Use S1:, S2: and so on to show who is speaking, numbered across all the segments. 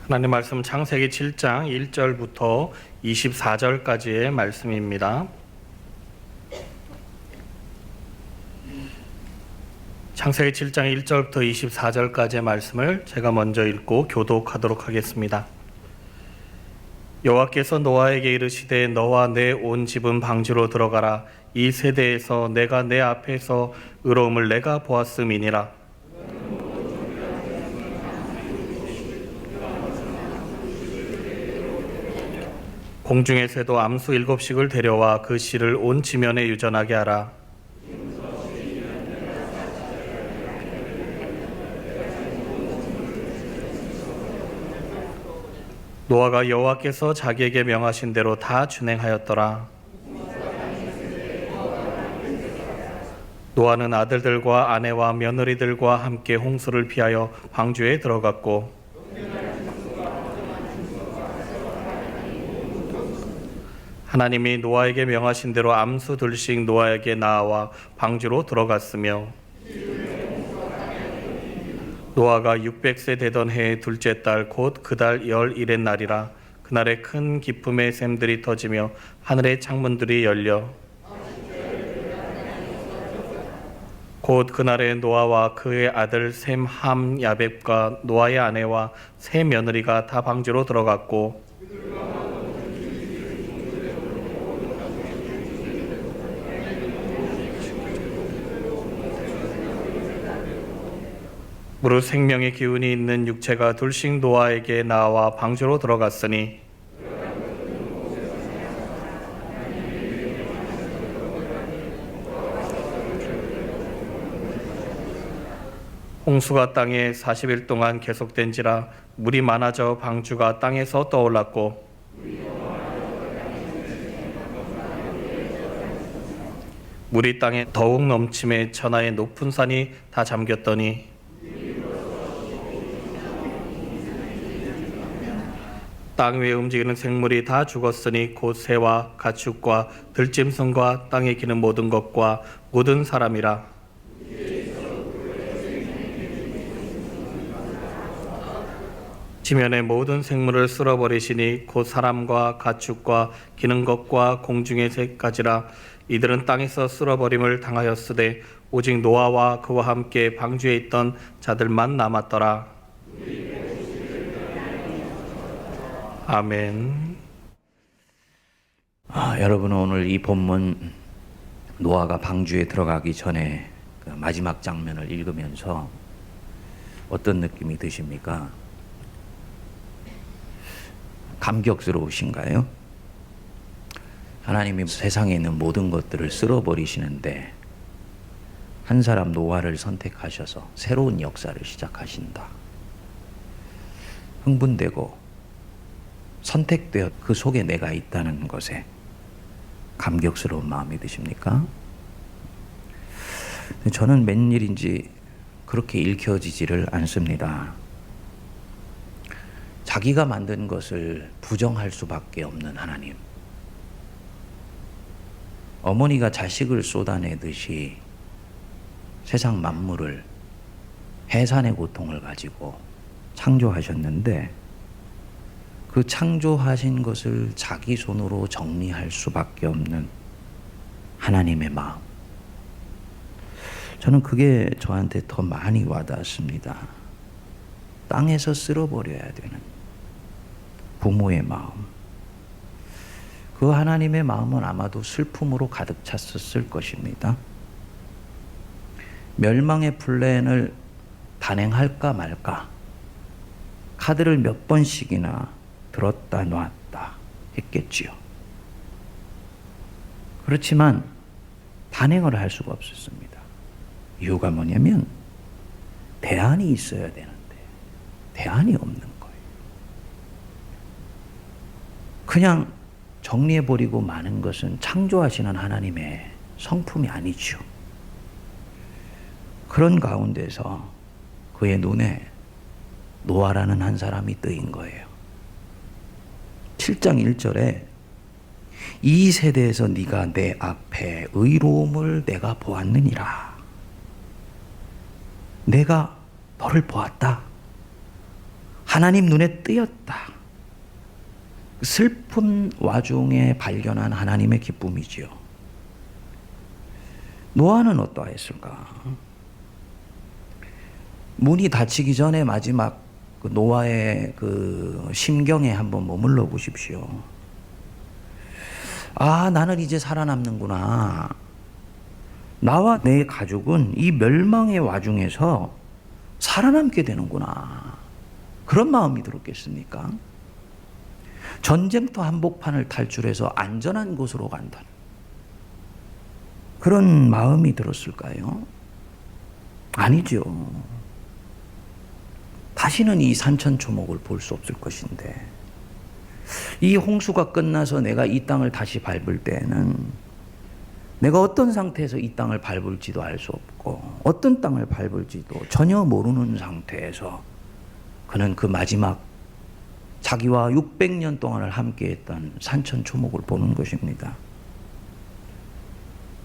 S1: 하나님 말씀 창세기 7장 1절부터 24절까지의 말씀입니다. 창세기 7장 1절부터 24절까지의 말씀을 제가 먼저 읽고 교독하도록 하겠습니다. 여호와께서 노아에게 이르시되 너와 내 온 집은 방주로 들어가라. 이 세대에서 내가 내 앞에서 의로움을 내가 보았음이니라. 공중의 새도 암수 7씩을 데려와 그 씨를 온 지면에 유전하게 하라. 노아가 여호와께서 자기에게 명하신 대로 다 준행하였더라. 노아는 아들들과 아내와 며느리들과 함께 홍수를 피하여 방주에 들어갔고 하나님이 노아에게 명하신 대로 암수 둘씩 노아에게 낳아와 방주로 들어갔으며 노아가 600세 되던 해의 둘째 달 곧 그 달 11의 날이라. 그날에 큰 기쁨의 샘들이 터지며 하늘의 창문들이 열려 곧 그날에 노아와 그의 아들 셈, 함, 야벳과 노아의 아내와 세 며느리가 다 방주로 들어갔고 무릇 생명의 기운이 있는 육체가 둘씩 노아에게 나와 방주로 들어갔으니 홍수가 땅에 40일 동안 계속된지라. 물이 많아져 방주가 땅에서 떠올랐고 물이 땅에 더욱 넘침에 천하의 높은 산이 다 잠겼더니 땅 위에 움직이는 생물이 다 죽었으니 곧 새와 가축과 들짐승과 땅에 기는 모든 것과 모든 사람이라. 지면의 모든 생물을 쓸어버리시니 곧 사람과 가축과 기는 것과 공중의 새까지라. 이들은 땅에서 쓸어버림을 당하였으되 오직 노아와 그와 함께 방주에 있던 자들만 남았더라. 아멘.
S2: 여러분, 오늘 이 본문 노아가 방주에 들어가기 전에 그 마지막 장면을 읽으면서 어떤 느낌이 드십니까? 감격스러우신가요? 하나님이 세상에 있는 모든 것들을 쓸어버리시는데 한 사람 노아를 선택하셔서 새로운 역사를 시작하신다. 흥분되고 선택되어 그 속에 내가 있다는 것에 감격스러운 마음이 드십니까? 저는 웬일인지 그렇게 읽혀지지를 않습니다. 자기가 만든 것을 부정할 수밖에 없는 하나님. 어머니가 자식을 쏟아내듯이 세상 만물을 해산의 고통을 가지고 창조하셨는데 그 창조하신 것을 자기 손으로 정리할 수밖에 없는 하나님의 마음. 저는 그게 저한테 더 많이 와닿습니다. 땅에서 쓸어버려야 되는 부모의 마음. 그 하나님의 마음은 아마도 슬픔으로 가득 찼었을 것입니다. 멸망의 플랜을 단행할까 말까 카드를 몇 번씩이나 들었다 놨다 했겠지요. 그렇지만 단행을 할 수가 없었습니다. 이유가 뭐냐면 대안이 있어야 되는데 대안이 없는 거예요. 그냥 정리해버리고 마는 것은 창조하시는 하나님의 성품이 아니죠. 그런 가운데서 그의 눈에 노아라는 한 사람이 뜨인 거예요. 7장 1절에 이 세대에서 네가 내 앞에 의로움을 내가 보았느니라. 내가 너를 보았다. 하나님 눈에 띄었다. 슬픈 와중에 발견한 하나님의 기쁨이지요. 노아는 어떠했을까? 문이 닫히기 전에 마지막 그 노아의 그 심경에 한번 머물러 보십시오. 아, 나는 이제 살아남는구나. 나와 내 가족은 이 멸망의 와중에서 살아남게 되는구나. 그런 마음이 들었겠습니까? 전쟁터 한복판을 탈출해서 안전한 곳으로 간다는 그런 마음이 들었을까요? 아니죠. 다시는 이 산천초목을 볼 수 없을 것인데, 이 홍수가 끝나서 내가 이 땅을 다시 밟을 때는 내가 어떤 상태에서 이 땅을 밟을지도 알 수 없고 어떤 땅을 밟을지도 전혀 모르는 상태에서 그는 그 마지막 자기와 600년 동안을 함께했던 산천초목을 보는 것입니다.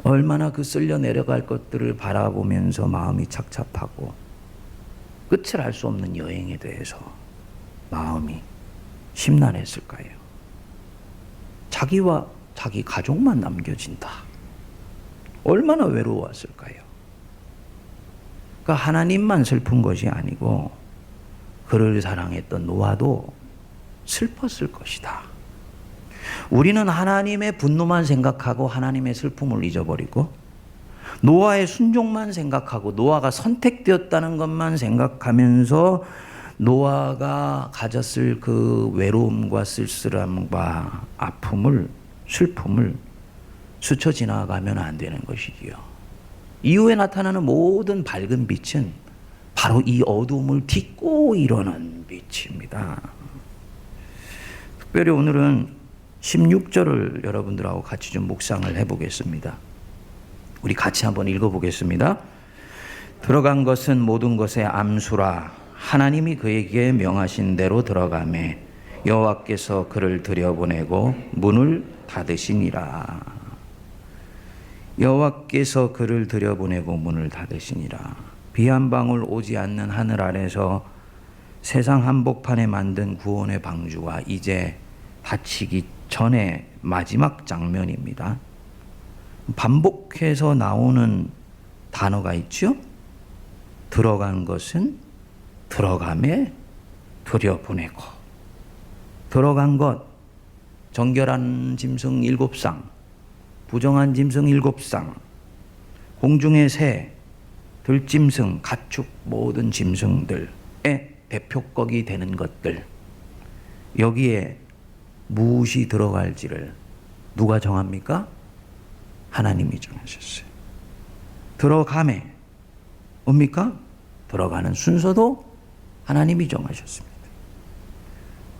S2: 얼마나 그 쓸려 내려갈 것들을 바라보면서 마음이 착잡하고 끝을 알 수 없는 여행에 대해서 마음이 심란했을까요? 자기와 자기 가족만 남겨진다. 얼마나 외로웠을까요? 그러니까 하나님만 슬픈 것이 아니고 그를 사랑했던 노아도 슬펐을 것이다. 우리는 하나님의 분노만 생각하고 하나님의 슬픔을 잊어버리고 노아의 순종만 생각하고 노아가 선택되었다는 것만 생각하면서 노아가 가졌을 그 외로움과 쓸쓸함과 아픔을, 슬픔을 스쳐 지나가면 안 되는 것이지요. 이후에 나타나는 모든 밝은 빛은 바로 이 어두움을 딛고 일어난 빛입니다. 특별히 오늘은 16절을 여러분들하고 같이 좀 묵상을 해보겠습니다. 우리 같이 한번 읽어보겠습니다. 들어간 것은 모든 것의 암수라. 하나님이 그에게 명하신 대로 들어가매 여호와께서 그를 들여보내고 문을 닫으시니라. 여호와께서 그를 들여보내고 문을 닫으시니라. 비 한 방울 오지 않는 하늘 아래서 세상 한복판에 만든 구원의 방주가 이제 닫히기 전에 마지막 장면입니다. 반복해서 나오는 단어가 있죠. 들어간 것은 들어가매 들여보내고, 들어간 것, 정결한 짐승 7쌍, 부정한 짐승 7쌍, 공중의 새, 들짐승, 가축 모든 짐승들의 대표격이 되는 것들, 여기에 무엇이 들어갈지를 누가 정합니까? 하나님이 정하셨어요. 들어가매 뭡니까? 들어가는 순서도 하나님이 정하셨습니다.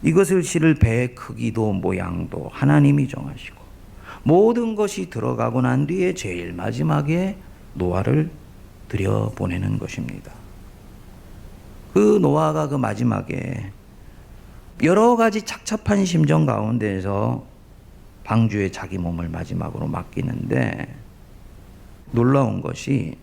S2: 이것을 실을 배의 크기도 모양도 하나님이 정하시고 모든 것이 들어가고 난 뒤에 제일 마지막에 노아를 들여보내는 것입니다. 그 노아가 그 마지막에 여러 가지 착잡한 심정 가운데에서 방주에 자기 몸을 마지막으로 맡기는데, 놀라운 것이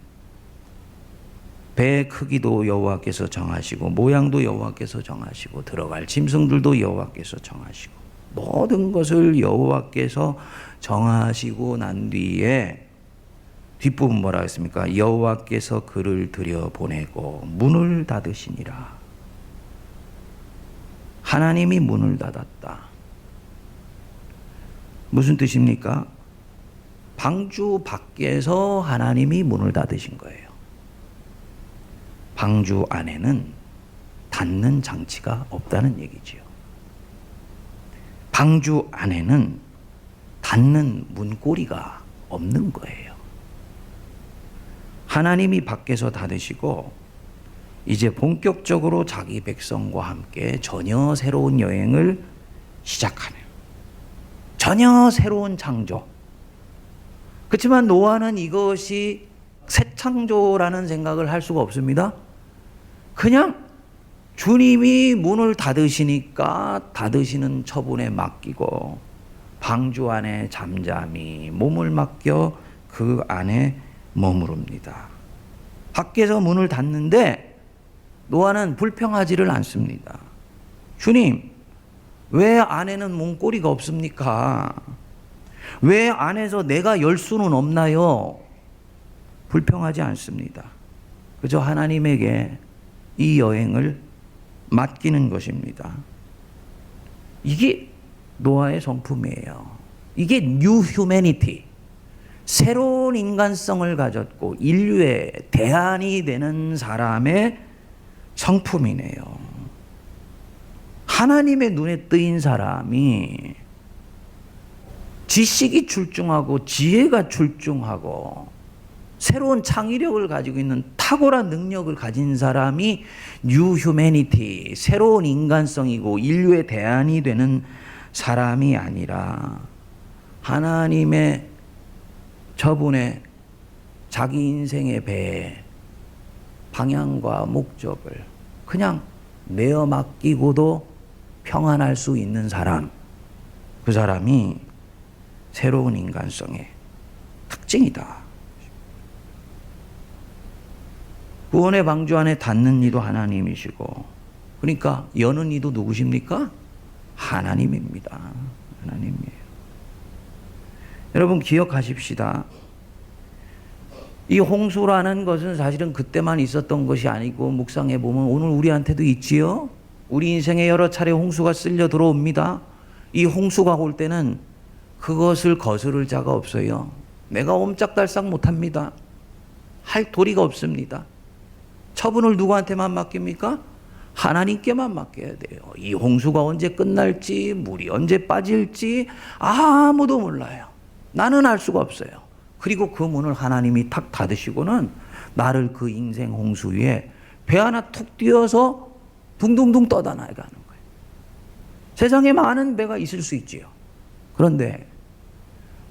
S2: 배의 크기도 여호와께서 정하시고 모양도 여호와께서 정하시고 들어갈 짐승들도 여호와께서 정하시고 모든 것을 여호와께서 정하시고 난 뒤에 뒷부분 뭐라 했습니까? 여호와께서 그를 들여보내고 문을 닫으시니라. 하나님이 문을 닫았다. 무슨 뜻입니까? 방주 밖에서 하나님이 문을 닫으신 거예요. 방주 안에는 닫는 장치가 없다는 얘기지요. 방주 안에는 닫는 문고리가 없는 거예요. 하나님이 밖에서 닫으시고 이제 본격적으로 자기 백성과 함께 전혀 새로운 여행을 시작하는, 전혀 새로운 창조. 그렇지만 노아는 이것이 새 창조라는 생각을 할 수가 없습니다. 그냥 주님이 문을 닫으시니까 닫으시는 처분에 맡기고 방주 안에 잠잠히 몸을 맡겨 그 안에 머무릅니다. 밖에서 문을 닫는데 노아는 불평하지를 않습니다. 주님, 왜 안에는 문고리가 없습니까? 왜 안에서 내가 열 수는 없나요? 불평하지 않습니다. 그저 하나님에게 이 여행을 맡기는 것입니다. 이게 노아의 성품이에요. 이게 뉴 휴머니티, 새로운 인간성을 가졌고 인류의 대안이 되는 사람의 성품이네요. 하나님의 눈에 뜨인 사람이 지식이 출중하고 지혜가 출중하고 새로운 창의력을 가지고 있는 탁월한 능력을 가진 사람이 뉴 휴머니티, 새로운 인간성이고 인류의 대안이 되는 사람이 아니라 하나님의 저분의 자기 인생의 배에 방향과 목적을 그냥 내어 맡기고도 평안할 수 있는 사람, 그 사람이 새로운 인간성의 특징이다. 구원의 방주 안에 닿는 이도 하나님이시고, 그러니까 여는 이도 누구십니까? 하나님입니다. 하나님이에요. 여러분 기억하십시다. 이 홍수라는 것은 사실은 그때만 있었던 것이 아니고 묵상해 보면 오늘 우리한테도 있지요. 우리 인생에 여러 차례 홍수가 쓸려 들어옵니다. 이 홍수가 올 때는 그것을 거스를 자가 없어요. 내가 옴짝달싹 못합니다. 할 도리가 없습니다. 처분을 누구한테만 맡깁니까? 하나님께만 맡겨야 돼요. 이 홍수가 언제 끝날지, 물이 언제 빠질지 아무도 몰라요. 나는 알 수가 없어요. 그리고 그 문을 하나님이 탁 닫으시고는 나를 그 인생 홍수 위에 배 하나 툭 띄어서 둥둥둥 떠다 나가는 거예요. 세상에 많은 배가 있을 수 있지요. 그런데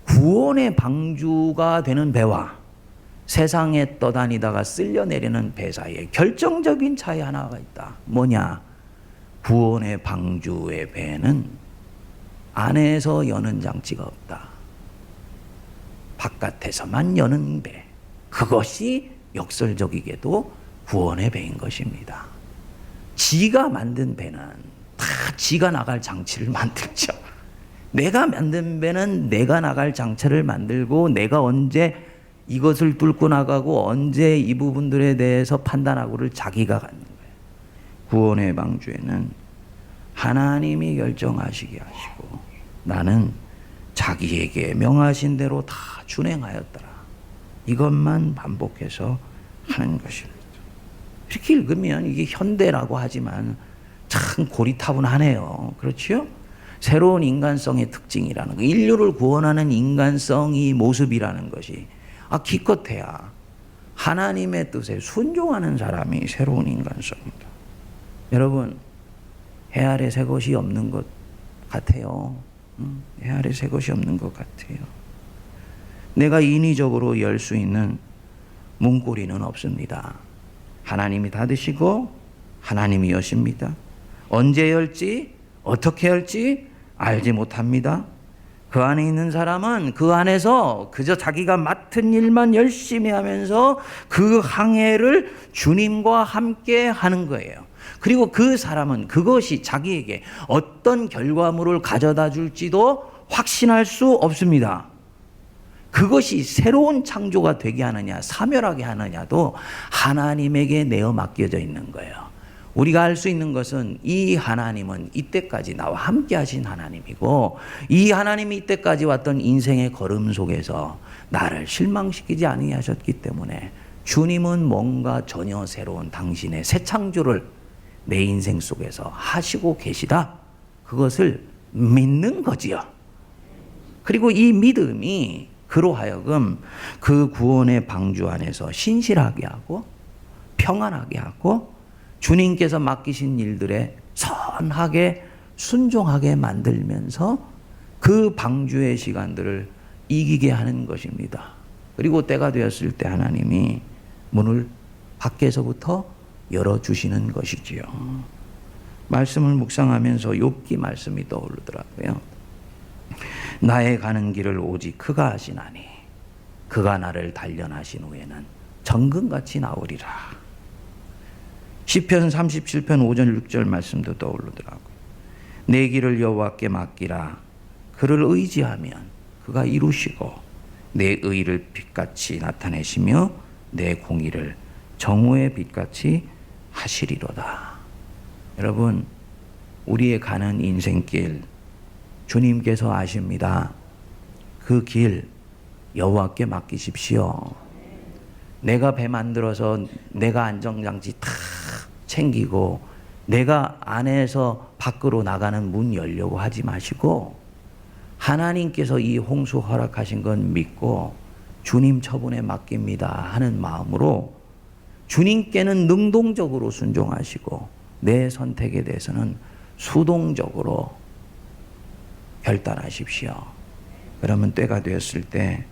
S2: 구원의 방주가 되는 배와 세상에 떠다니다가 쓸려내리는 배 사이에 결정적인 차이 하나가 있다. 뭐냐? 구원의 방주의 배는 안에서 여는 장치가 없다. 바깥에서만 여는 배. 그것이 역설적이게도 구원의 배인 것입니다. 지가 만든 배는 다 지가 나갈 장치를 만들죠. 내가 만든 배는 내가 나갈 장치를 만들고 내가 언제 이것을 뚫고 나가고 언제 이 부분들에 대해서 판단하고를 자기가 갖는 거예요. 구원의 방주에는 하나님이 결정하시게 하시고 나는 자기에게 명하신 대로 다 준행하였더라. 이것만 반복해서 하는 것입니다. 이렇게 읽으면 이게 현대라고 하지만 참 고리타분하네요. 그렇지요? 새로운 인간성의 특징이라는 거, 인류를 구원하는 인간성이 모습이라는 것이 기껏해야 하나님의 뜻에 순종하는 사람이 새로운 인간성입니다. 여러분, 해 아래 새 것이 없는 것 같아요. 해 아래 새 것이 없는 것 같아요. 내가 인위적으로 열 수 있는 문고리는 없습니다. 하나님이 닫으시고 하나님이 여십니다. 언제 열지 어떻게 열지 알지 못합니다. 그 안에 있는 사람은 그 안에서 그저 자기가 맡은 일만 열심히 하면서 그 항해를 주님과 함께 하는 거예요. 그리고 그 사람은 그것이 자기에게 어떤 결과물을 가져다 줄지도 확신할 수 없습니다. 그것이 새로운 창조가 되게 하느냐 사멸하게 하느냐도 하나님에게 내어 맡겨져 있는 거예요. 우리가 알 수 있는 것은 이 하나님은 이때까지 나와 함께 하신 하나님이고 이 하나님이 이때까지 왔던 인생의 걸음 속에서 나를 실망시키지 아니하셨기 때문에 주님은 뭔가 전혀 새로운 당신의 새 창조를 내 인생 속에서 하시고 계시다. 그것을 믿는 거지요. 그리고 이 믿음이 그로 하여금 그 구원의 방주 안에서 신실하게 하고 평안하게 하고 주님께서 맡기신 일들에 선하게 순종하게 만들면서 그 방주의 시간들을 이기게 하는 것입니다. 그리고 때가 되었을 때 하나님이 문을 밖에서부터 열어주시는 것이지요. 말씀을 묵상하면서 욥기 말씀이 떠오르더라고요. 나의 가는 길을 오직 그가 하시나니 그가 나를 단련하신 후에는 정금같이 나오리라. 시편 37편 5절 6절 말씀도 떠오르더라고요. 내 길을 여호와께 맡기라. 그를 의지하면 그가 이루시고 내 의를 빛같이 나타내시며 내 공의를 정오의 빛같이 하시리로다. 여러분, 우리의 가는 인생길 주님께서 아십니다. 그 길 여호와께 맡기십시오. 내가 배 만들어서 내가 안전장치 다 챙기고 내가 안에서 밖으로 나가는 문 열려고 하지 마시고 하나님께서 이 홍수 허락하신 건 믿고 주님 처분에 맡깁니다 하는 마음으로 주님께는 능동적으로 순종하시고 내 선택에 대해서는 수동적으로 결단하십시오. 그러면 때가 되었을 때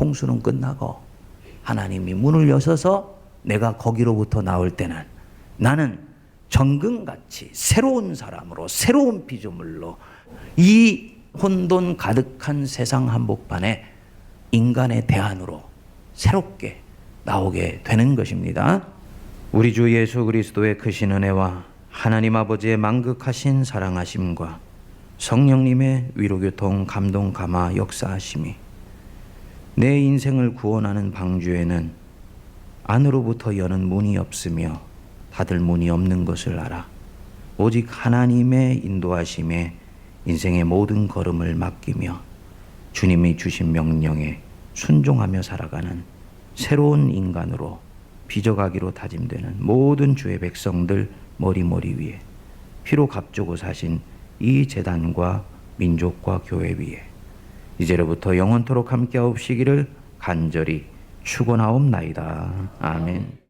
S2: 홍수는 끝나고 하나님이 문을 여셔서 내가 거기로부터 나올 때는 나는 정금같이 새로운 사람으로 새로운 피조물로 이 혼돈 가득한 세상 한복판에 인간의 대안으로 새롭게 나오게 되는 것입니다. 우리 주 예수 그리스도의 크신 은혜와 하나님 아버지의 만극하신 사랑하심과 성령님의 위로교통 감동 감화 역사하심이 내 인생을 구원하는 방주에는 안으로부터 여는 문이 없으며 닫을 문이 없는 것을 알아 오직 하나님의 인도하심에 인생의 모든 걸음을 맡기며 주님이 주신 명령에 순종하며 살아가는 새로운 인간으로 빚어가기로 다짐되는 모든 주의 백성들 머리머리 위에 피로 값주고 사신 이 재단과 민족과 교회 위에 이제로부터 영원토록 함께하옵시기를 간절히 축원하옵나이다. 아멘.